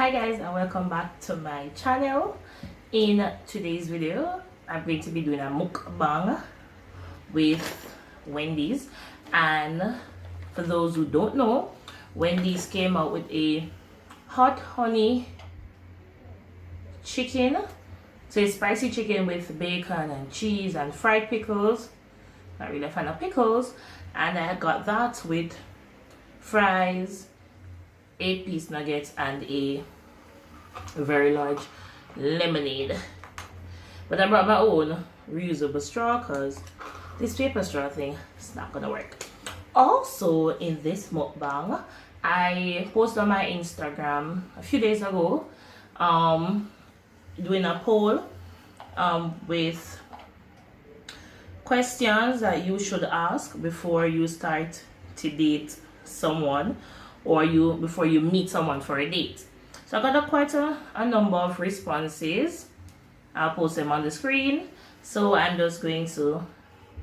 Hi guys, and welcome back to my channel. In today's video I'm going to be doing a mukbang with Wendy's. And for those who don't know, Wendy's came out with a hot honey chicken. So it's spicy chicken with bacon and cheese and fried pickles. Not really a fan of pickles. And I got that with fries, 8-piece nuggets, and a very large lemonade. But I brought my own reusable straw because this paper straw thing is not gonna work. Also, in this mukbang, I posted on my Instagram a few days ago doing a poll with questions that you should ask before you start to date someone, or before you meet someone for a date. So I got quite a number of responses. I'll post them on the screen. So I'm just going to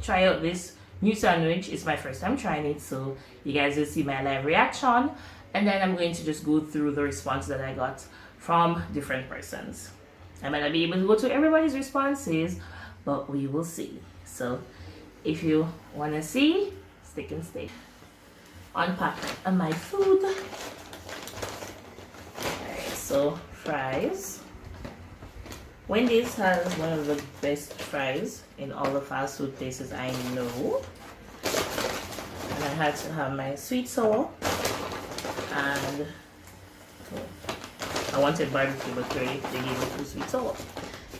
try out this new sandwich. It's my first time trying it, so you guys will see my live reaction, and then I'm going to just go through the response that I got from different persons. I might not be able to go to everybody's responses, but we will see. So if you want to see, stick and stay. Unpack my food. Alright, so fries. Wendy's has one of the best fries in all the fast food places I know. And I had to have my sweet sour, and I wanted barbecue, but clearly they gave me 2 sweet sour.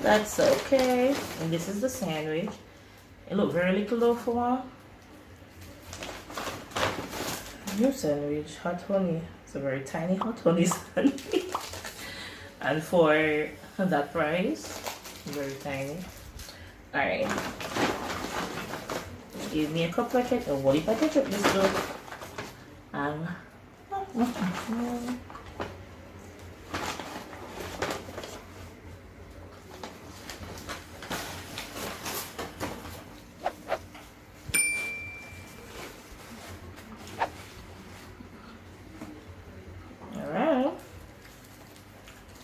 That's okay. And this is the sandwich. It looked very little though for one. New sandwich, hot honey. It's a very tiny hot honey sandwich. And for that price, very tiny. Alright. Give me a couple of ketchup. What if I ketchup this though? And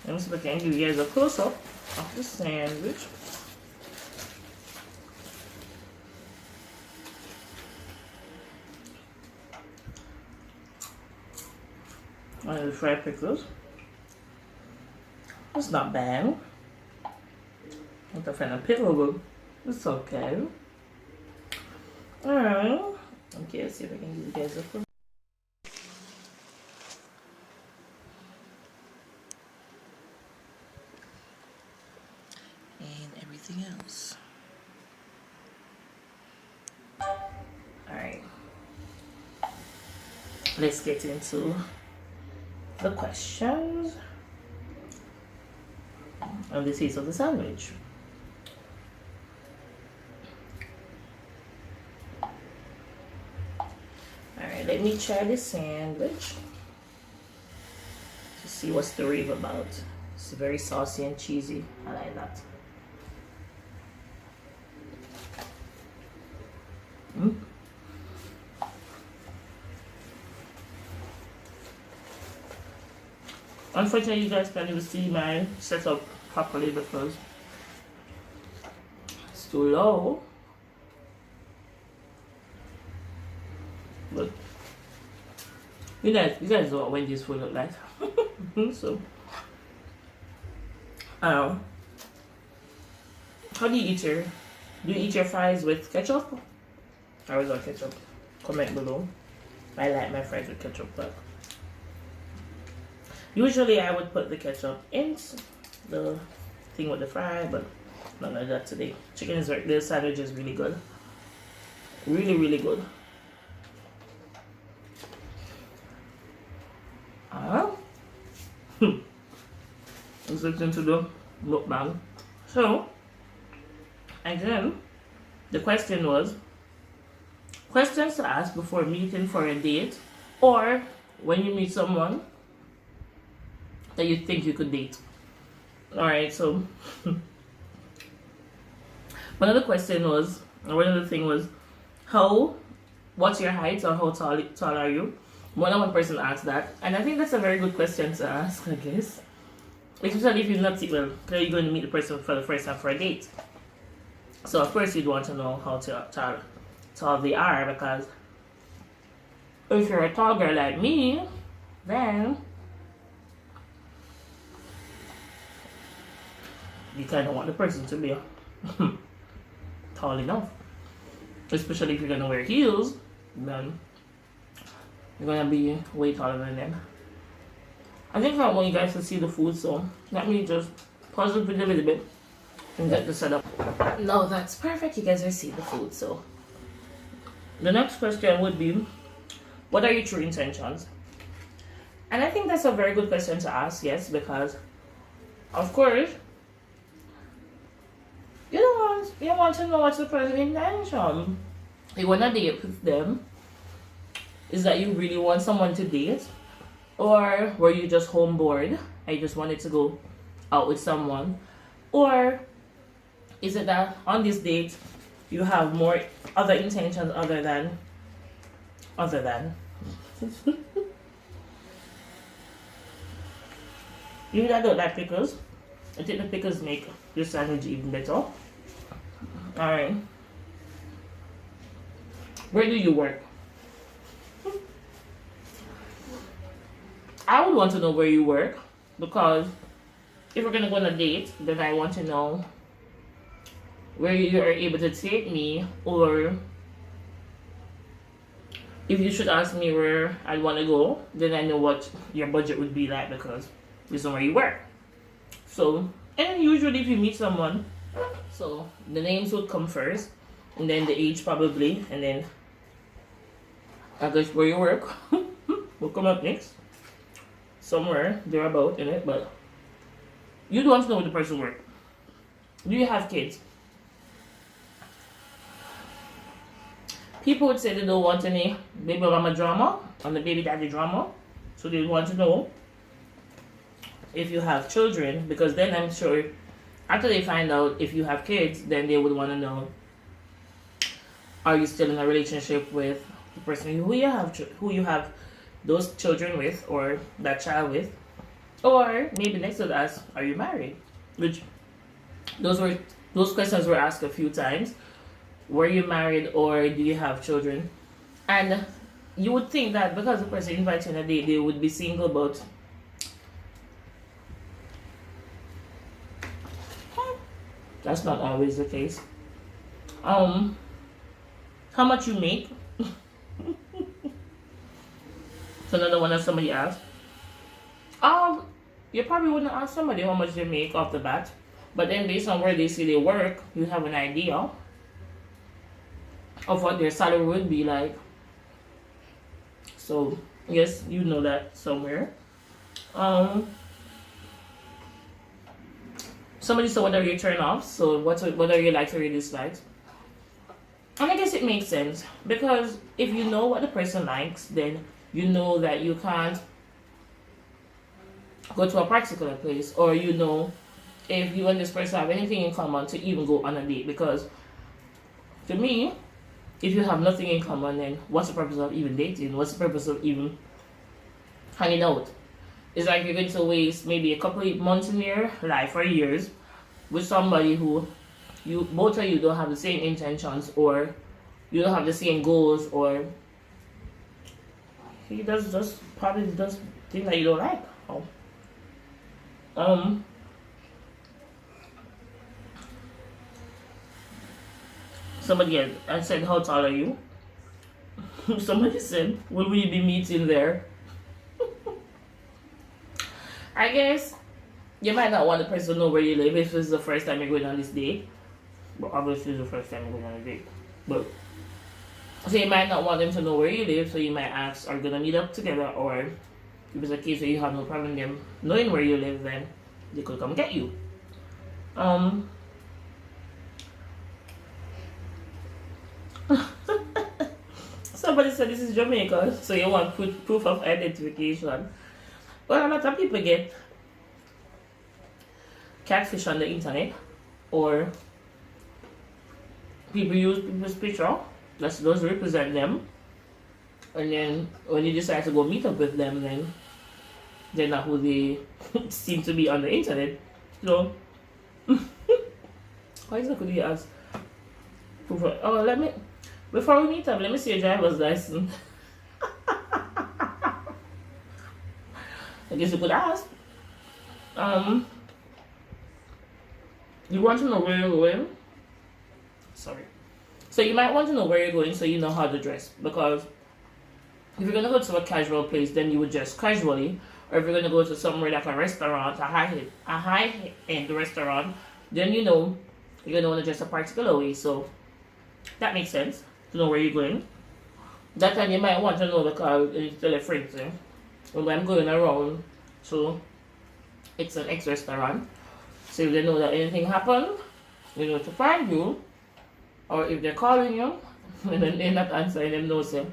let me see if I can give you guys a close-up of the sandwich. And the fried pickles. It's not bad. Not a fan of pickle, but it's okay. Alright. Okay, let's see if I can give you guys a close-up. Everything else. Alright, let's get into the questions and the taste of the sandwich. Alright, let me try this sandwich to see what's the rave about. It's very saucy and cheesy. I like that. Unfortunately, you guys can't even see my setup properly because it's too low. But you guys know what Wendy's food look like. So I don't know. How do you eat your fries with ketchup? Or without ketchup? Comment below. I like my fries with ketchup, but usually I would put the ketchup in the thing with the fry, but not like that today. The sandwich is really good. Really, really good. Let's look into the mukbang. So, again, the question was questions to ask before meeting for a date, or when you meet someone that you think you could date. Alright, so one of the question was, or one of the thing was, what's your height, or how tall are you? More than one person asked that, and I think that's a very good question to ask, I guess. Especially if you're not, well, you're going to meet the person for the first time for a date. So of course you'd want to know how tall they are, because if you're a tall girl like me, then you kind of want the person to be tall enough. Especially if you're going to wear heels, then you're going to be way taller than them. I think I want you guys to see the food, so let me just pause the video a little bit and get the setup. No, that's perfect. You guys are seeing the food, so the next question would be, what are your true intentions? And I think that's a very good question to ask, yes, because of course you want to know what's the person's intention. You want to date with them. Is that you really want someone to date? Or were you just home bored and you just wanted to go out with someone? Or is it that on this date you have more other intentions other than you that don't like pickles? I think the pickles make your sandwich even better. Alright. Where do you work? I would want to know where you work, because if we're gonna go on a date, then I want to know where you are able to take me, or if you should ask me where I want to go, then I know what your budget would be like, because this is where you work. So, and usually if you meet someone, so the names would come first, and then the age probably, and then I guess where you work will come up next. Somewhere thereabout in it, but you'd want to know where the person works. Do you have kids? People would say they don't want any baby mama drama and the baby daddy drama, so they want to know if you have children, because then I'm sure after they find out if you have kids, then they would want to know, are you still in a relationship with the person who you have those children with, or that child with, or maybe next to that, are you married? Which those questions were asked a few times. Were you married, or do you have children? And you would think that because the person invites you on a date, they would be single, but that's not always the case. How much you make? It's another one that somebody asked. You probably wouldn't ask somebody how much they make off the bat, but then based on where they see they work, you have an idea of what their salary would be like. So yes, you know that somewhere. Somebody said, what are your turn-offs? So what are your likes or your dislikes? And I guess it makes sense, because if you know what the person likes, then you know that you can't go to a particular place, or you know if you and this person have anything in common to even go on a date. Because to me, if you have nothing in common, then what's the purpose of even dating? What's the purpose of even hanging out? It's like you're going to waste maybe a couple of months in your life or years with somebody who both of you don't have the same intentions, or you don't have the same goals, or he probably does things that you don't like. Somebody else, I said, how tall are you? Somebody said, will we be meeting there? I guess you might not want the person to know where you live if it's the first time you're going on this date. But obviously it's the first time you're going on a date. But so you might not want them to know where you live, so you might ask, are we gonna meet up together? Or if it's a case where you have no problem them knowing where you live, then they could come get you. Somebody said this is Jamaica, so you want proof of identification. Well, a lot of people get catfish on the internet, or people use people's picture that does represent them, and then when you decide to go meet up with them, then they're not who they seem to be on the internet. So why is that could you ask? Oh, let me, before we meet up, let me see your driver's license. I guess you could ask. You want to know where you're going? Sorry. So you might want to know where you're going so you know how to dress. Because if you're gonna go to a casual place, then you would dress casually. Or if you're gonna go to somewhere like a restaurant, a high-end restaurant, then you know you're gonna want to dress a particular way. So that makes sense to know where you're going. That time you might want to know because you tell your friends, when I'm going around, so it's an ex-restaurant. So if they know that anything happened, they know to find you. Or if they're calling you, and then they're not answering them, no say,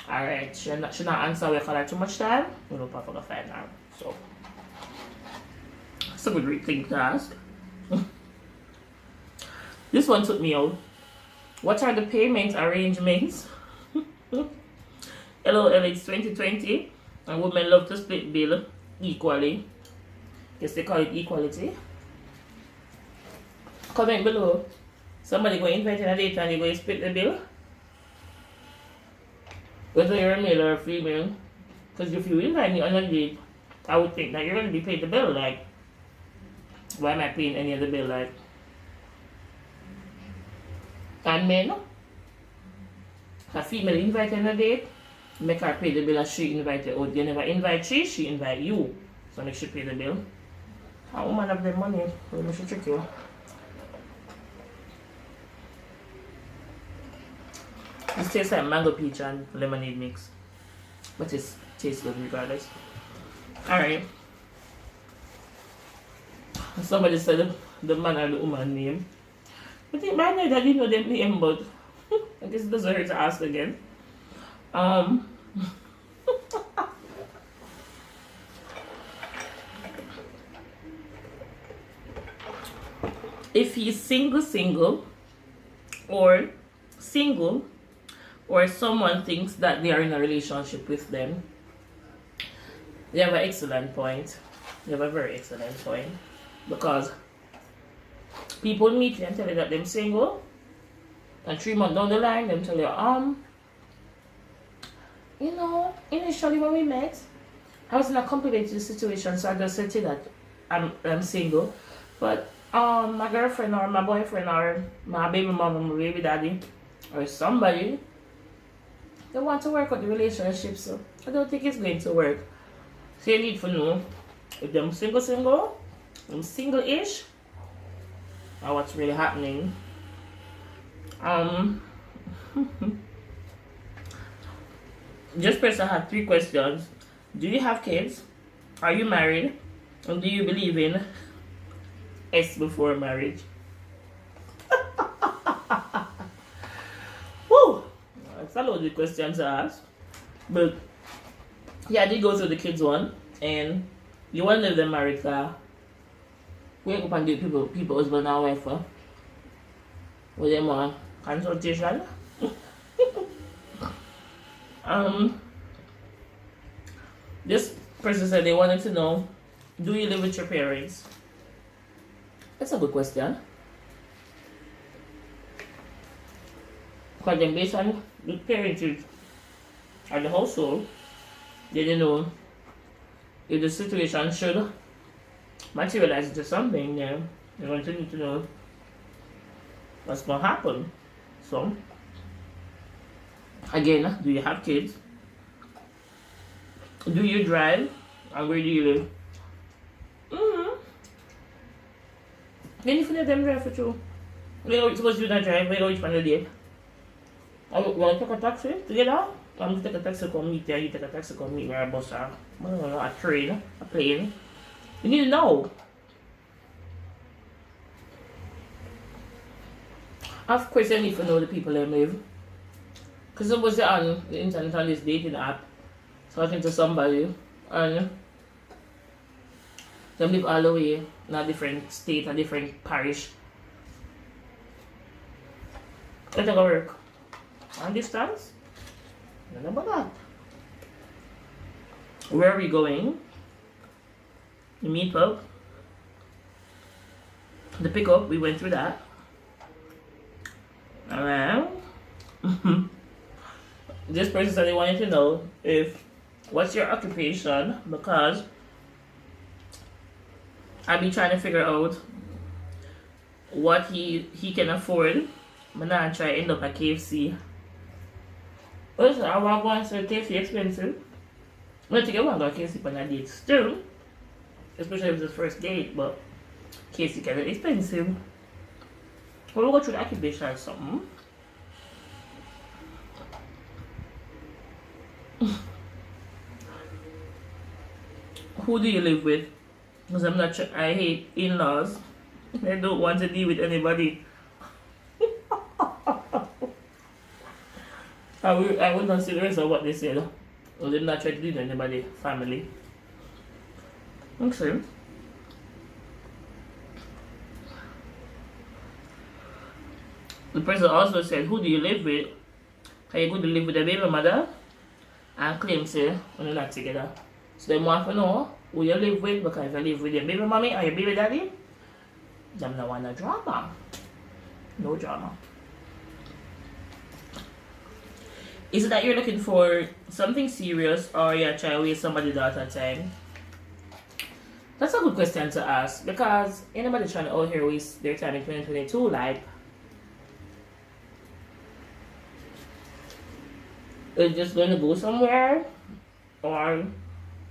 alright, she not answer, we call her too much time, we don't pop up find her. So it's a good thing to ask. This one took me out. What are the payment arrangements? LOL, it's 2020 and women love to split bill equally. Guess they call it equality. Comment below. Somebody go invite in a date and you go split the bill. Whether you're a male or a female. Because if you invite me on a date, I would think that you're going to be paid the bill. Like, why am I paying any of the bill? Like, and men, a female invite on a date, make her pay the bill as she invited out. You never invite she invite you. So make she pay the bill. A woman have the money, let me trick you. This tastes like mango peach and lemonade mix. But it tastes good regardless. Alright. Somebody said the man or the woman name. I think by now that you know them name, but I guess it doesn't hurt to ask again. If he's single, or single, or someone thinks that they are in a relationship with them, they have an excellent point. They have a very excellent point. Because people meet you and tell you that they're single, and 3 months down the line, them tell you, you know, initially when we met, I was in a complicated situation, so I just said to you that I'm single. But my girlfriend or my boyfriend or my baby mom or my baby daddy or somebody, they want to work out the relationship, so I don't think it's going to work. So you need to know if them single, I'm single-ish, or what's really happening. This person had 3 questions. Do you have kids? Are you married? And do you believe in S before marriage? Woo! That's a loaded question to ask. But yeah, I did go through the kids one, and you want to live them married car. Wake up and do people husband and wife with them on consultation. This person said they wanted to know, do you live with your parents? That's a good question. Because then based on the parentage and the household, they didn't know if the situation should materialize into something, then you're going to need to know what's going to happen. So, again, do you have kids? Do you drive? And where do you live? Then if you let them drive for you, we're supposed to do that drive, we're going to the day. I want to take a taxi together. I'm going to take a taxi to come meet you, you take a taxi to come meet me, or a bus, or a train, a plane. You need to know. Of course, you need to know the people they live. Because suppose you're on the internet on this dating app, talking to somebody, and they live all the way in a different state, a different parish. It's not gonna work. On distance? None about that. Where are we going? the meetup, the pickup, we went through that. Alright. This person said they wanted to know if what's your occupation, because I've been trying to figure out what he can afford. I'm not try to end up at KFC. Also, I want to say KFC expensive. I think I want to go to KFC on a date still, especially if it's the first date, but KFC kind of expensive. We'll go through the occupation or something. Who do you live with? Because I'm not sure. I hate in-laws. I don't want to deal with anybody. I would not see the rest of what they said. Well, they're not trying to deal with anybody. Family. Okay. The person also said, who do you live with? Are you going to live with a baby mother? And claim say, we're not together. So they want to know who you live with, because if you live with your baby mommy or your baby daddy, them don't want no drama. No drama. Is it that you're looking for something serious, or you're trying to waste somebody's daughter time? That's a good question to ask, because anybody trying to out here waste their time in 2022, like, is just going to go somewhere, or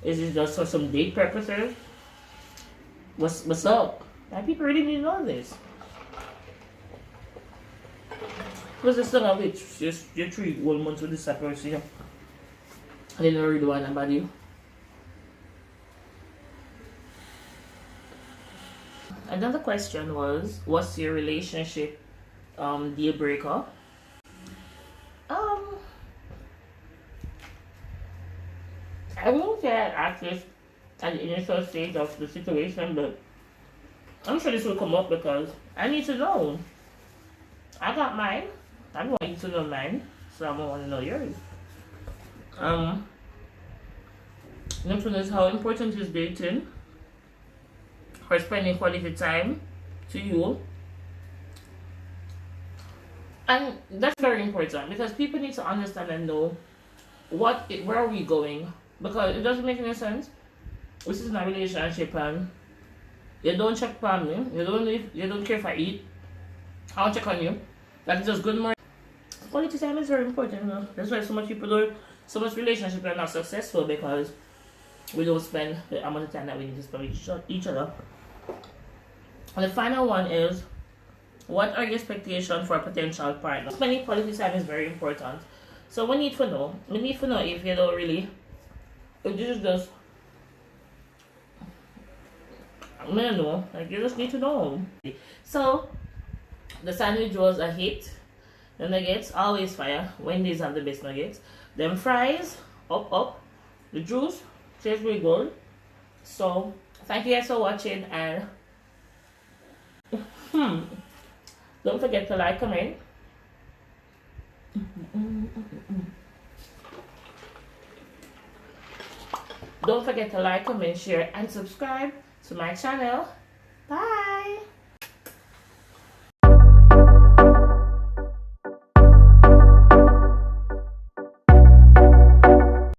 is it just for some date purposes? What's up? Like, people really need to know this. Because it's not a witch, you're 3 whole months with this person. I didn't really want anybody. Another question was, what's your relationship deal breaker? I won't say I asked this at the initial stage of the situation, but I'm sure this will come up because I need to know. I got mine. I want you to know mine, so I want to know yours. Next one is, how important is dating for spending quality time to you? And that's very important, because people need to understand and know where are we going, because it doesn't make any sense. This is not a relationship and you don't check on me, you don't care if I eat, I don't check on you. That's just good morning. Quality time is very important, you know? That's why so much relationships are not successful, because we don't spend the amount of time that we need to spend with each other. And the final one is, what are your expectations for a potential partner? Spending quality time is very important. So we need to know if you don't really, if this is just, I don't know, like, you just need to know. So the sandwich was a hit. The nuggets, always fire. Wendy's have the best nuggets. Them fries, up. The juice, tastes really good. So thank you guys for watching, and don't forget to like, comment. Don't forget to like, comment, share, and subscribe to my channel. Bye.